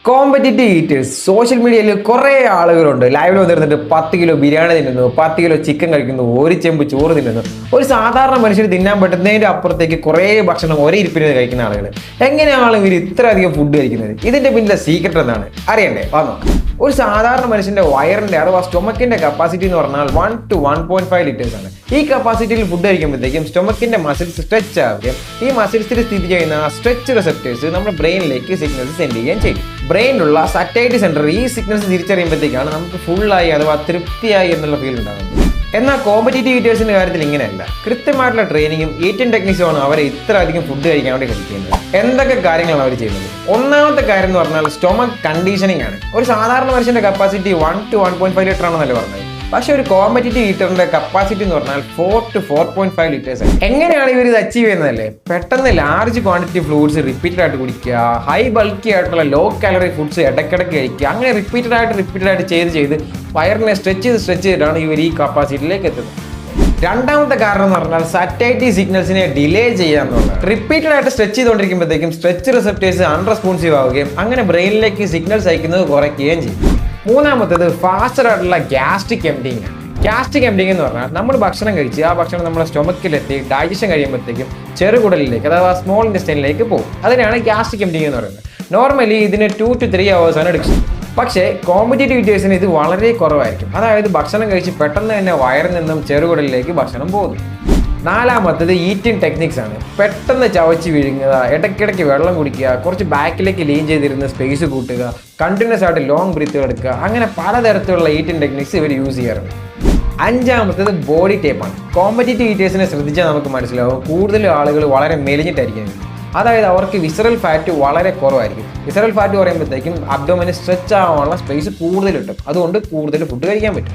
Competitive eaters social മീഡിയയിൽ കുറേ ആളുകളുണ്ട്. ലൈവിൽ വന്നിരുന്നിട്ട് 10 കിലോ ബിരിയാണി തിന്നുന്നു, 10 കിലോ ചിക്കൻ കഴിക്കുന്നു, ഒരു ചെമ്പ് ചോറ് തിന്നുന്നു. ഒരു സാധാരണ മനുഷ്യർ തിന്നാൻ പറ്റുന്നതിൻ്റെ അപ്പുറത്തേക്ക് കുറേ ഭക്ഷണം ഒരേ ഇരിപ്പിന് കഴിക്കുന്ന ആളുകൾ. എങ്ങനെയാണ് ഇവർ ഇത്രയധികം ഫുഡ് കഴിക്കുന്നത്? ഇതിൻ്റെ പിന്നിലെ സീക്രട്ട് എന്താണ് അറിയണ്ടേ? വന്നോ. ഒരു സാധാരണ മനുഷ്യന്റെ വയറിന്റെ അഥവാ സ്റ്റൊമക്കിന്റെ കപ്പാസിറ്റി എന്ന് പറഞ്ഞാൽ 1 to 1.5 ലിറ്റേഴ്സ് ആണ്. ഈ കപ്പാസിറ്റിയിൽ ഫുഡ് കഴിക്കുമ്പോഴത്തേക്കും സ്റ്റൊമക്കിന്റെ മസിൽസ് സ്ട്രെച്ച് ആവുകയും ഈ മസിൽസിൽ സ്ഥിതി ചെയ്യുന്ന സ്ട്രെച്ച് റിസെപ്റ്റേഴ്സ് നമ്മുടെ ബ്രെയിനിലേക്ക് സിഗ്നൽസ് സെൻഡ് ചെയ്യുകയും ചെയ്യും. ബ്രെയിനിലുള്ള സാറ്റൈറ്റ് സെന്റർ ഈ സിഗ്നൽസ് തിരിച്ചറിയുമ്പോഴത്തേക്കാണ് നമുക്ക് ഫുള്ളായി അഥവാ തൃപ്തിയായി എന്നുള്ള ഫീൽ ഉണ്ടാകുന്നത്. എന്നാൽ കോമ്പറ്റീറ്റീവ് ഈറ്റേഴ്സിന്റെ കാര്യത്തിൽ ഇങ്ങനെയല്ല. കൃത്യമായിട്ടുള്ള ട്രെയിനിങ്ങും ഈറ്റിംഗ് ടെക്നിക്സുമാണ് അവരെ ഇത്ര അധികം ഫുഡ് കഴിക്കാൻ വേണ്ടി കഴിക്കുന്നത്. എന്തൊക്കെ കാര്യങ്ങളാണ് അവർ ചെയ്യുന്നത്? ഒന്നാമത്തെ കാര്യം എന്ന് പറഞ്ഞാൽ സ്റ്റൊമക് കണ്ടീഷനിങ് ആണ്. ഒരു സാധാരണ മനുഷ്യന്റെ കപ്പാസിറ്റി 1 to 1.5 ലിറ്റർ ആണെന്നല്ലേ പറഞ്ഞത്. പക്ഷെ ഒരു കോമ്പറ്റീറ്റീവ് ഈറ്ററിന്റെ കപ്പാസിറ്റി എന്ന് പറഞ്ഞാൽ 4 to 4.5 ലിറ്റേഴ്സ് ആണ്. എങ്ങനെയാണ് ഇവർ ഇത് അച്ചീവ് ചെയ്യുന്നതല്ലേ? പെട്ടെന്ന് ലാർജ് ക്വാണ്ടിറ്റി ഫ്ലൂയിഡ്സ് റിപ്പീറ്റഡ് ആയിട്ട് കുടിക്കുക, ഹൈ ബൾക്കി ആയിട്ടുള്ള ലോ കാലറി ഫുഡ്സ് ഇടയ്ക്കിടയ്ക്ക് കഴിക്കുക. അങ്ങനെ റിപ്പീറ്റഡ് ആയിട്ട് ചെയ്ത് വയറിനെ സ്ട്രെച്ച് ചെയ്തിട്ടാണ് ഇവർ ഈ കപ്പാസിറ്റിയിലേക്ക് എത്തുന്നത്. രണ്ടാമത്തെ കാരണം എന്ന് പറഞ്ഞാൽ സാറ്റൈറ്റി സിഗ്നൽസിനെ ഡിലേ ചെയ്യാന്നുള്ളത്. റിപ്പീറ്റഡ് ആയിട്ട് സ്ട്രെച്ച് ചെയ്തുകൊണ്ടിരിക്കുമ്പോഴത്തേക്കും സ്ട്രെച്ച് റിസെപ്റ്റേഴ്സ് അൺറെസ്പോൺസീവ് ആവുകയും അങ്ങനെ ബ്രെയിനിലേക്ക് സിഗ്നൽസ് അയക്കുന്നത് കുറയ്ക്കുകയും ചെയ്യും. മൂന്നാമത്തേത് ഫാസ്റ്റർ ആയിട്ടുള്ള ഗ്യാസ്ട്രിക് എംപ്റ്റിങ് ആണ്. ഗ്യാസ്ട്രിക് എംപ്റ്റിങ് എന്ന് പറഞ്ഞാൽ നമ്മൾ ഭക്ഷണം കഴിച്ച് ആ ഭക്ഷണം നമ്മുടെ സ്റ്റൊമക്കിലെത്തി ഡൈജഷൻ കഴിയുമ്പോഴത്തേക്കും ചെറുകുടലിലേക്ക് അഥവാ സ്മോൾ ഇൻറ്റെസ്റ്റൈനിലേക്ക് പോകും. അതിനാണ് ഗ്യാസ്ട്രിക് എംപ്റ്റിങ് എന്ന് പറയുന്നത്. നോർമലി ഇതിന് 2 to 3 hours ആണ് എടുക്കുന്നത്. പക്ഷേ കോമ്പറ്റീറ്റീവ് ഈറ്റേഴ്സിന് ഇത് വളരെ കുറവായിരിക്കും. അതായത് ഭക്ഷണം കഴിച്ച് പെട്ടെന്ന് തന്നെ വയറിൽ നിന്നും ചെറുകുടലിലേക്ക് ഭക്ഷണം പോകുന്നു. നാലാമത്തേത് ഈറ്റിംഗ് ടെക്നിക്സ് ആണ്. പെട്ടെന്ന് ചവച്ച് വിഴുങ്ങുക, ഇടയ്ക്കിടയ്ക്ക് വെള്ളം കുടിക്കുക, കുറച്ച് ബാക്കിലേക്ക് ലീൻ ചെയ്തിരുന്ന് സ്പേസ് കൂട്ടുക, കണ്ടിന്യൂസ് ആയിട്ട് ലോങ് ബ്രീത്തുകൾ എടുക്കുക. അങ്ങനെ പലതരത്തിലുള്ള ഈറ്റിംഗ് ടെക്നിക്സ് ഇവർ യൂസ് ചെയ്യാറുണ്ട്. അഞ്ചാമത്തേത് ബോഡി ടൈപ്പാണ്. കോമ്പറ്റീറ്റീവ് ഈറ്റേഴ്സിനെ ശ്രദ്ധിച്ചാൽ നമുക്ക് മനസ്സിലാവും കൂടുതൽ ആളുകൾ വളരെ മെലിഞ്ഞിട്ടായിരിക്കും. അതായത് അവർക്ക് വിസറൽ ഫാറ്റ് വളരെ കുറവായിരിക്കും. വിസറൽ ഫാറ്റ് പറയുമ്പോഴത്തേക്കും അബ്ഡോമിന് സ്ട്രെച്ച് ആവാനുള്ള സ്പേസ് കൂടുതൽ കിട്ടും. അതുകൊണ്ട് കൂടുതൽ ഫുഡ് കഴിക്കാൻ പറ്റും.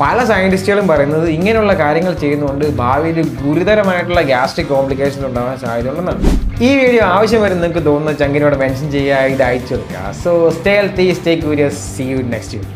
പല സയൻറ്റിസ്റ്റുകളും പറയുന്നത് ഇങ്ങനെയുള്ള കാര്യങ്ങൾ ചെയ്യുന്നതുകൊണ്ട് ഭാവിയിൽ ഗുരുതരമായിട്ടുള്ള ഗ്യാസ്ട്രിക് കോംപ്ലിക്കേഷൻസ് ഉണ്ടാകാൻ സാധ്യതയുണ്ടെന്നാണ്. ഈ വീഡിയോ ആവശ്യം വരും നിങ്ങൾക്ക് തോന്നുന്ന ചങ്കിനോട് മെൻഷൻ ചെയ്യുക, ഇത് അയച്ചു കൊടുക്കുക. So stay healthy, stay curious, see you next video.